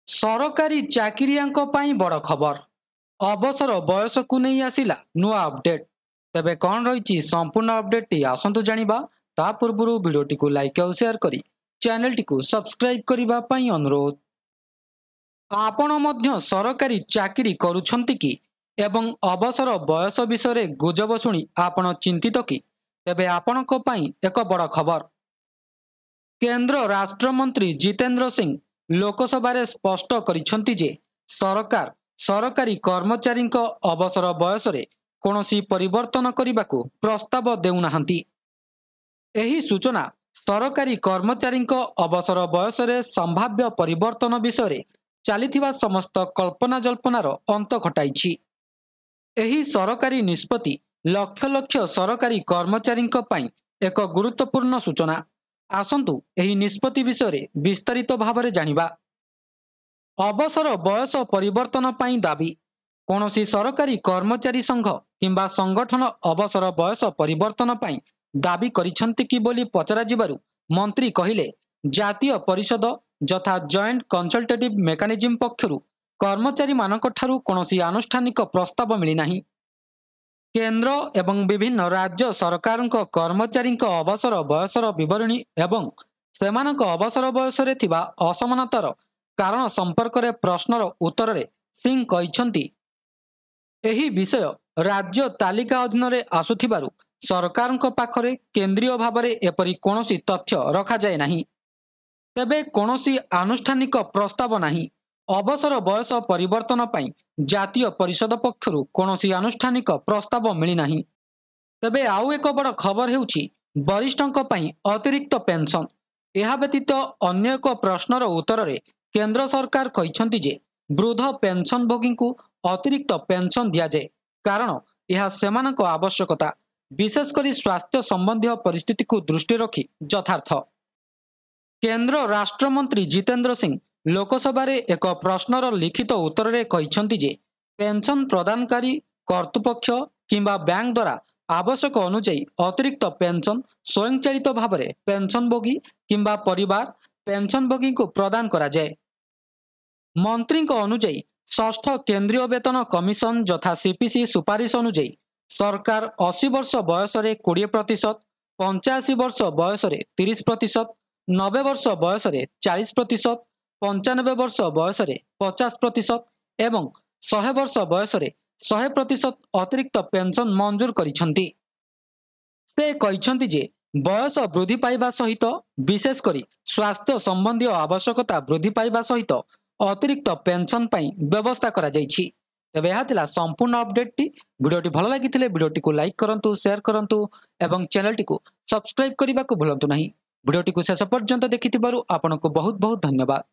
सरकारी चाकरियांक पाई बड़ खबर अवसर बयस को नहीं आसिला नुआ अपडेट तेबे कौन रही संपूर्ण अपडेट टी आसंतु जानिबा ता पूर्व वीडियोटी को लाइक और शेयर करी चैनल टी को सब्सक्राइब करिबा पई अनुरोध। आपण मध्य सरकारी चाकरी करूछंती कि एवं अवसर बयस विषय गुजब शुणी आपण चिंतित कि तेबे आपणक पई एक बड़ खबर। केंद्र राष्ट्रमंत्री जितेंद्र सिंह लोकसभा स्पष्ट करिछंती जे सरकार सरकारी कर्मचारी अवसर बयस कौनसी परिवर्तन करने को प्रस्ताव देउनाहांती। एही सूचना सरकारी कर्मचारी अवसर बयस संभाव्य परिवर्तन विषय चलिथिबा समस्त कल्पना जल्पनार अंत घटाइछि। एही सरकारी निष्पत्ति लक्ष लक्ष सरकारी कर्मचारी एक गुरुत्वपूर्ण सूचना। आसंतु एही निष्पत्ति विषय विस्तारित भाव जानिबा। अवसर बयस परिवर्तन पाई दाबी कौनसी सरकारी कर्मचारी संघ किंबा संगठन अवसर बयस परिवर्तन पाई दाबी करिछंती कि बोली पचरा जिबारु मंत्री कहिले जातीय परिषद यथा जॉइंट कंसल्टेटिव मेकानिज्म पक्षरु कर्मचारी मानक ठारु कौनसी आनुष्ठानिक प्रस्ताव मिली नाही। केंद्र एवं विभिन्न राज्य सरकार कर्मचारी अवसर बयसर विवरणी एवं सेमानक अवसर बयस असमानतार कारण संपर्क में प्रश्नर उत्तर रे सिंह कहिछंती एही विषय राज्य तालिका अधीन रे आसुथिबारु सरकार पाखरे केंद्रीय भाव में एपरी कौनसी तथ्य रखा जाए नाही। तेबे कौनसी आनुष्ठानिक प्रस्ताव नाही। अवसर बयस परिवर्तन पाई जातीय परिषद पक्षरु कौनसी आनुष्ठानिक प्रस्ताव मिली नाही। तेबे आउ एक बड़ खबर हेउछि वरिष्ठों पाई अतिरिक्त पेंशन। यह व्यतीत अन्य एक प्रश्नर उत्तर रे केंद्र सरकार कहिछंती जे वृद्ध पेंशन भोगी को अतिरिक्त पेंशन दिया जाए कारण यह सेमानक आवश्यकता विशेषकर स्वास्थ्य संबंधी परिस्थिति को दृष्टि रखी यथार्थ। केंद्र राष्ट्रमंत्री जितेंद्र सिंह लोकसभा एक प्रश्नर लिखित उत्तर रे कहिछंती जे पेंशन प्रदानकारी कर्तृपक्ष किंबा बैंक द्वारा आवश्यक अनुଯାयी अतिरिक्त पेंशन स्वयंचालित भाव में पेंशन भोगी किंबा परिवार पेंशन भोगी को प्रदान करा जाए। मंत्री अनुଯାयी षष्ठ केंद्रीय वेतन कमिशन यथा सीपीसी सुपारिश अनुଯାयी सरकार 80 वर्ष बयस 20%, 85 वर्ष बयस 30%, 90 वर्ष बयस 40%, 95 वर्ष बयस 50% एवं 100 वर्ष बयस 100% अतिरिक्त पेंशन मंजूर करिछंती। से कहिछंती जे बयस वृद्धि पाइबा सहित विशेषकर स्वास्थ्य संबंधी आवश्यकता वृद्धि पाइबा सहित अतिरिक्त पेंशन पाई व्यवस्था करा जाइछि। तेबे यह थिला संपूर्ण अपडेट टी। वीडियोटी भल लागिथिले वीडियोटी को लाइक करंतु, शेयर करंतु एवं चैनल टी को सब्सक्राइब करने को भूलंतु नहीं। वीडियोटी को शेष पर्यंत देखिथिबारु आपनको बहुत बहुत धन्यवाद।